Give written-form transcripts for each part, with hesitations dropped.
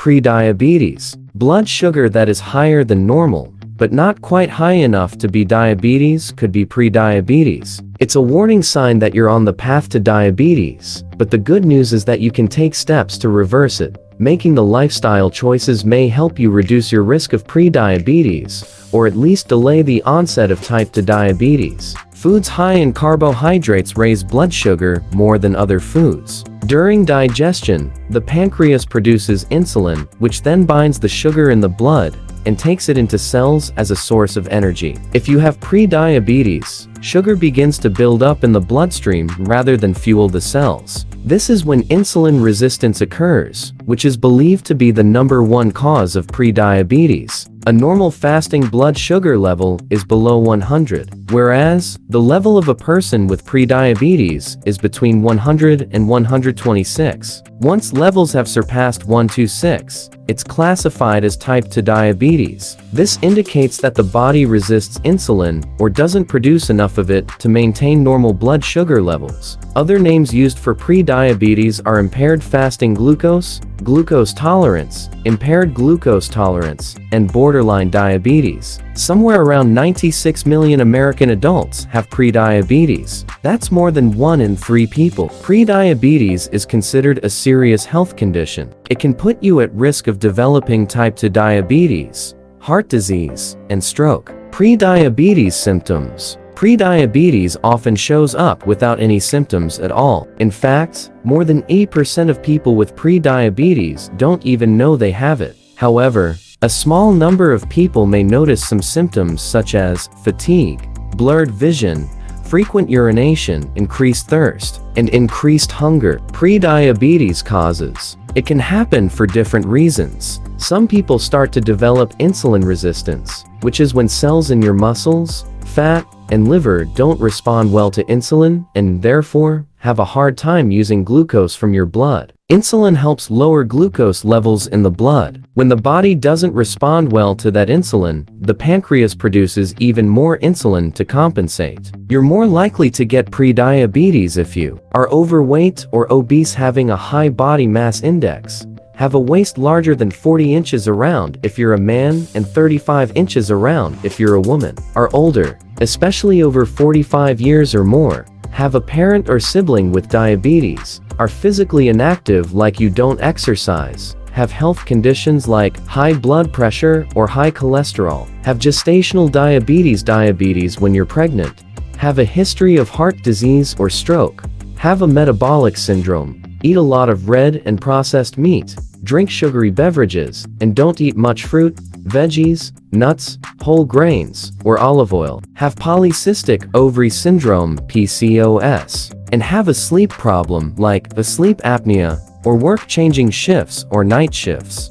Prediabetes. Blood sugar that is higher than normal, but not quite high enough to be diabetes, could be prediabetes. It's a warning sign that you're on the path to diabetes, but the good news is that you can take steps to reverse it. Making the lifestyle choices may help you reduce your risk of prediabetes, or at least delay the onset of type 2 diabetes. Foods high in carbohydrates raise blood sugar more than other foods. During digestion, the pancreas produces insulin, which then binds the sugar in the blood and takes it into cells as a source of energy. If you have prediabetes, sugar begins to build up in the bloodstream rather than fuel the cells. This is when insulin resistance occurs, which is believed to be the #1 cause of prediabetes. A normal fasting blood sugar level is below 100, whereas the level of a person with prediabetes is between 100 and 126. Once levels have surpassed 126, it's classified as type 2 diabetes. This indicates that the body resists insulin or doesn't produce enough of it to maintain normal blood sugar levels. Other names used for prediabetes are impaired fasting glucose, glucose tolerance, impaired glucose tolerance, and borderline diabetes. Somewhere around 96 million American adults have prediabetes. That's more than 1 in 3 people. Prediabetes is considered a serious health condition. It can put you at risk of developing type 2 diabetes, heart disease, and stroke. Prediabetes symptoms. Prediabetes often shows up without any symptoms at all. In fact, more than 80% of people with prediabetes don't even know they have it. However, a small number of people may notice some symptoms such as fatigue, blurred vision, frequent urination, increased thirst, and increased hunger. Prediabetes causes. It can happen for different reasons. Some people start to develop insulin resistance, which is when cells in your muscles, fat, and liver don't respond well to insulin and therefore have a hard time using glucose from your blood. Insulin helps lower glucose levels in the blood. When the body doesn't respond well to that insulin, the pancreas produces even more insulin to compensate. You're more likely to get prediabetes if you are overweight or obese, having a high body mass index, have a waist larger than 40 inches around if you're a man and 35 inches around if you're a woman, are older, especially over 45 years or more, have a parent or sibling with diabetes, are physically inactive like you don't exercise, have health conditions like high blood pressure or high cholesterol, have gestational diabetes when you're pregnant, have a history of heart disease or stroke, have a metabolic syndrome, eat a lot of red and processed meat, drink sugary beverages, and don't eat much fruit, veggies, nuts, whole grains, or olive oil, have polycystic ovary syndrome (PCOS), and have a sleep problem like a sleep apnea, or work changing shifts or night shifts.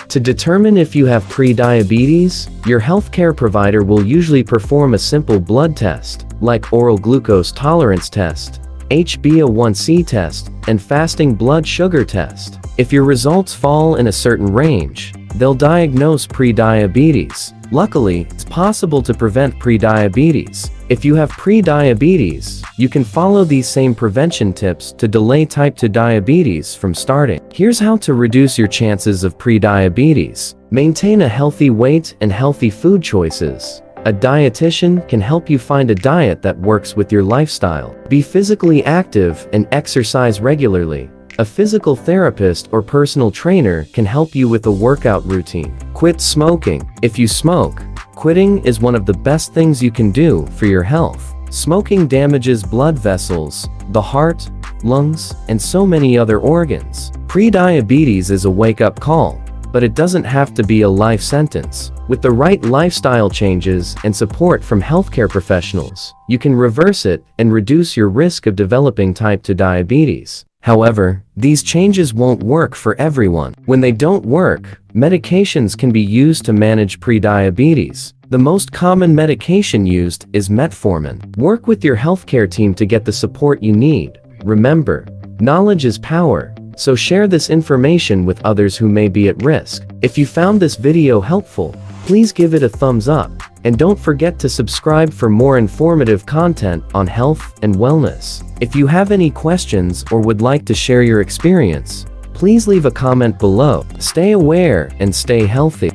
To determine if you have prediabetes, your healthcare provider will usually perform a simple blood test, like oral glucose tolerance test, HbA1c test, and fasting blood sugar test. If your results fall in a certain range, they'll diagnose prediabetes. Luckily, it's possible to prevent prediabetes. If you have prediabetes, you can follow these same prevention tips to delay type 2 diabetes from starting. Here's how to reduce your chances of prediabetes. Maintain a healthy weight and healthy food choices. A dietitian can help you find a diet that works with your lifestyle. Be physically active and exercise regularly. A physical therapist or personal trainer can help you with a workout routine. Quit smoking. If you smoke, quitting is one of the best things you can do for your health. Smoking damages blood vessels, the heart, lungs, and so many other organs. Prediabetes is a wake-up call, but it doesn't have to be a life sentence. With the right lifestyle changes and support from healthcare professionals, you can reverse it and reduce your risk of developing type 2 diabetes. However, these changes won't work for everyone. When they don't work, medications can be used to manage prediabetes. The most common medication used is metformin. Work with your healthcare team to get the support you need. Remember, knowledge is power, so share this information with others who may be at risk. If you found this video helpful, please give it a thumbs up, and don't forget to subscribe for more informative content on health and wellness. If you have any questions or would like to share your experience, Please leave a comment below. Stay aware and stay healthy.